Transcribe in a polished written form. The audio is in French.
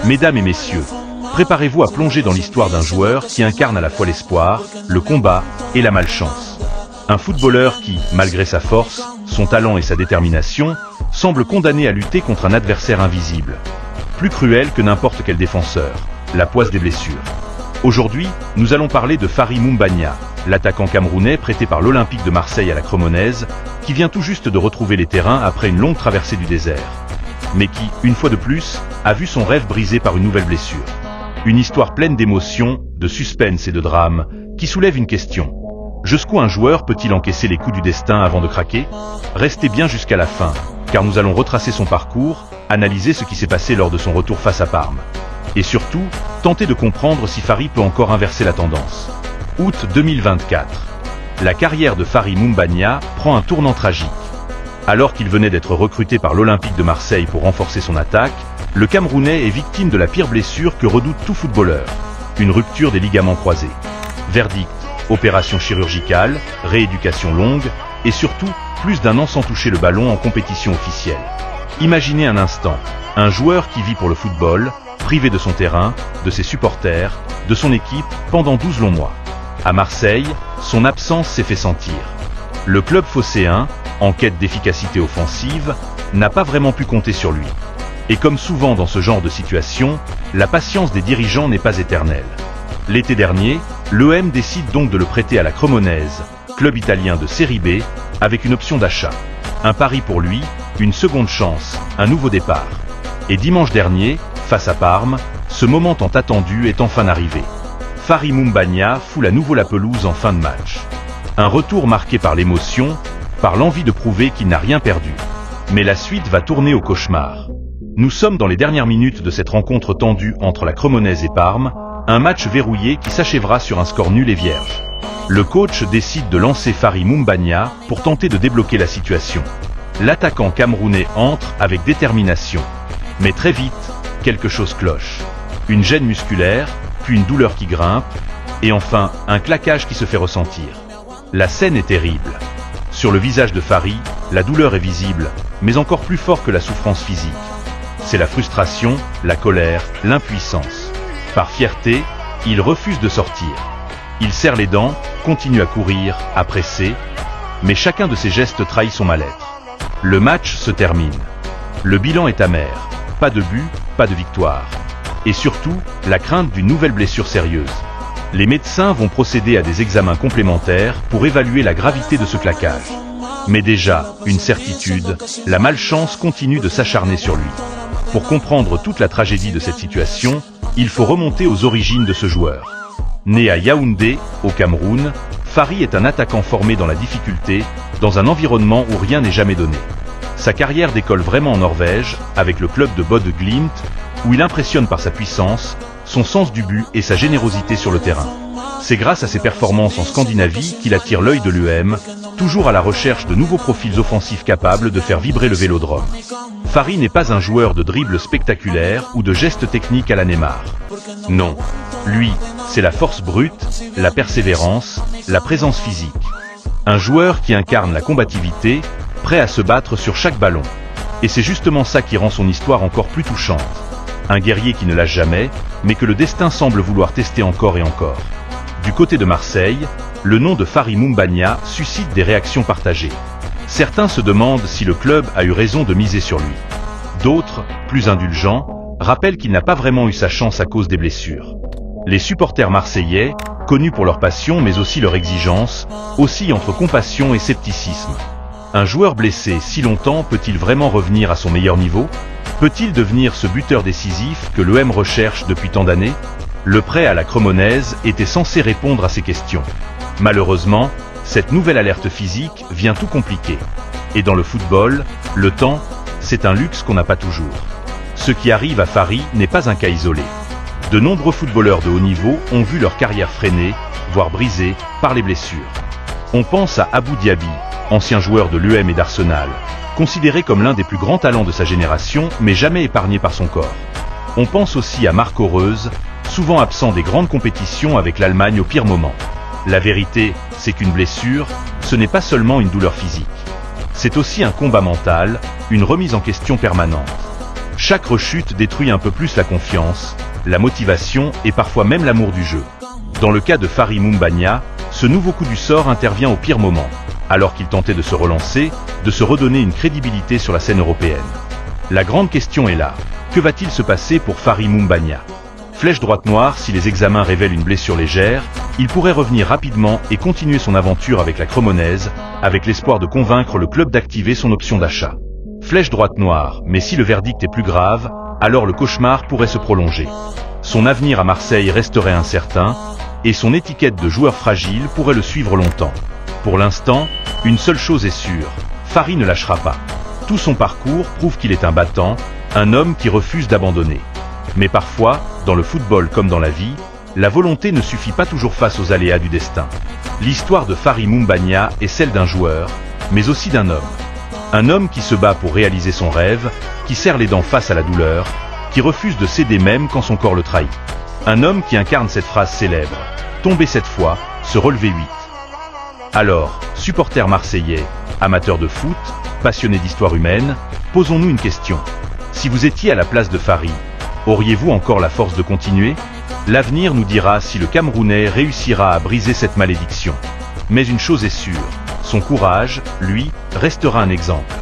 Mesdames et messieurs, préparez-vous à plonger dans l'histoire d'un joueur qui incarne à la fois l'espoir, le combat et la malchance. Un footballeur qui, malgré sa force, son talent et sa détermination, semble condamné à lutter contre un adversaire invisible. Plus cruel que n'importe quel défenseur, la poisse des blessures. Aujourd'hui, nous allons parler de Fary Moumbagna, l'attaquant camerounais prêté par l'Olympique de Marseille à la Cremonnaise, qui vient tout juste de retrouver les terrains après une longue traversée du désert. Mais qui, une fois de plus, a vu son rêve brisé par une nouvelle blessure. Une histoire pleine d'émotions, de suspense et de drame, qui soulève une question. Jusqu'où un joueur peut-il encaisser les coups du destin avant de craquer? Restez bien jusqu'à la fin, car nous allons retracer son parcours, analyser ce qui s'est passé lors de son retour face à Parme. Et surtout, tenter de comprendre si Fary peut encore inverser la tendance. Août 2024. La carrière de Fary Moumbagna prend un tournant tragique. Alors qu'il venait d'être recruté par l'Olympique de Marseille pour renforcer son attaque, le Camerounais est victime de la pire blessure que redoute tout footballeur. Une rupture des ligaments croisés. Verdict, opération chirurgicale, rééducation longue, et surtout, plus d'1 an sans toucher le ballon en compétition officielle. Imaginez un instant, un joueur qui vit pour le football, privé de son terrain, de ses supporters, de son équipe, pendant 12 longs mois. À Marseille, son absence s'est fait sentir. Le club phocéen, en quête d'efficacité offensive, n'a pas vraiment pu compter sur lui. Et comme souvent dans ce genre de situation, la patience des dirigeants n'est pas éternelle. L'été dernier, l'OM décide donc de le prêter à la Cremonnaise, club italien de Série B, avec une option d'achat. Un pari pour lui, une seconde chance, un nouveau départ. Et dimanche dernier, face à Parme, ce moment tant attendu est enfin arrivé. Fary Moumbagna foule à nouveau la pelouse en fin de match. Un retour marqué par l'émotion, par l'envie de prouver qu'il n'a rien perdu. Mais la suite va tourner au cauchemar. Nous sommes dans les dernières minutes de cette rencontre tendue entre la Cremonnaise et Parme, un match verrouillé qui s'achèvera sur un score nul et vierge. Le coach décide de lancer Fary Moumbagna pour tenter de débloquer la situation. L'attaquant camerounais entre avec détermination. Mais très vite, quelque chose cloche. Une gêne musculaire, puis une douleur qui grimpe, et enfin, un claquage qui se fait ressentir. La scène est terrible. Sur le visage de Fary, la douleur est visible, mais encore plus fort que la souffrance physique. C'est la frustration, la colère, l'impuissance. Par fierté, il refuse de sortir. Il serre les dents, continue à courir, à presser, mais chacun de ses gestes trahit son mal-être. Le match se termine. Le bilan est amer. Pas de but, pas de victoire. Et surtout, la crainte d'une nouvelle blessure sérieuse. Les médecins vont procéder à des examens complémentaires pour évaluer la gravité de ce claquage. Mais déjà, une certitude, la malchance continue de s'acharner sur lui. Pour comprendre toute la tragédie de cette situation, il faut remonter aux origines de ce joueur. Né à Yaoundé, au Cameroun, Fary est un attaquant formé dans la difficulté, dans un environnement où rien n'est jamais donné. Sa carrière décolle vraiment en Norvège, avec le club de Bodø Glimt, où il impressionne par sa puissance, son sens du but et sa générosité sur le terrain. C'est grâce à ses performances en Scandinavie qu'il attire l'œil de l'UM, toujours à la recherche de nouveaux profils offensifs capables de faire vibrer le vélodrome. Fary n'est pas un joueur de dribble spectaculaire ou de gestes techniques à la Neymar. Non. Lui, c'est la force brute, la persévérance, la présence physique. Un joueur qui incarne la combativité, prêt à se battre sur chaque ballon. Et c'est justement ça qui rend son histoire encore plus touchante. Un guerrier qui ne lâche jamais, mais que le destin semble vouloir tester encore et encore. Du côté de Marseille, le nom de Fary Moumbagna suscite des réactions partagées. Certains se demandent si le club a eu raison de miser sur lui. D'autres, plus indulgents, rappellent qu'il n'a pas vraiment eu sa chance à cause des blessures. Les supporters marseillais, connus pour leur passion mais aussi leur exigence, oscillent entre compassion et scepticisme. Un joueur blessé si longtemps peut-il vraiment revenir à son meilleur niveau? Peut-il devenir ce buteur décisif que l'OM recherche depuis tant d'années? Le prêt à la Cremonnaise était censé répondre à ces questions. Malheureusement, cette nouvelle alerte physique vient tout compliquer. Et dans le football, le temps, c'est un luxe qu'on n'a pas toujours. Ce qui arrive à Fary n'est pas un cas isolé. De nombreux footballeurs de haut niveau ont vu leur carrière freinée, voire brisée, par les blessures. On pense à Abou Diaby, ancien joueur de l'UM et d'Arsenal, considéré comme l'un des plus grands talents de sa génération, mais jamais épargné par son corps. On pense aussi à Marco Reus, souvent absent des grandes compétitions avec l'Allemagne au pire moment. La vérité, c'est qu'une blessure, ce n'est pas seulement une douleur physique. C'est aussi un combat mental, une remise en question permanente. Chaque rechute détruit un peu plus la confiance, la motivation et parfois même l'amour du jeu. Dans le cas de Fary Moumbagna, ce nouveau coup du sort intervient au pire moment, alors qu'il tentait de se relancer, de se redonner une crédibilité sur la scène européenne. La grande question est là, que va-t-il se passer pour Fary Moumbagna? Flèche droite noire, si les examens révèlent une blessure légère, il pourrait revenir rapidement et continuer son aventure avec la Cremonaise, avec l'espoir de convaincre le club d'activer son option d'achat. Flèche droite noire, mais si le verdict est plus grave, alors le cauchemar pourrait se prolonger. Son avenir à Marseille resterait incertain, et son étiquette de joueur fragile pourrait le suivre longtemps. Pour l'instant, une seule chose est sûre, Fary ne lâchera pas. Tout son parcours prouve qu'il est un battant, un homme qui refuse d'abandonner. Mais parfois, dans le football comme dans la vie, la volonté ne suffit pas toujours face aux aléas du destin. L'histoire de Fary Moumbagna est celle d'un joueur, mais aussi d'un homme. Un homme qui se bat pour réaliser son rêve, qui serre les dents face à la douleur, qui refuse de céder même quand son corps le trahit. Un homme qui incarne cette phrase célèbre, tomber 7 fois, se relever 8. Alors, supporters marseillais, amateurs de foot, passionnés d'histoire humaine, posons-nous une question. Si vous étiez à la place de Fary, auriez-vous encore la force de continuer? L'avenir nous dira si le Camerounais réussira à briser cette malédiction. Mais une chose est sûre, son courage, lui, restera un exemple.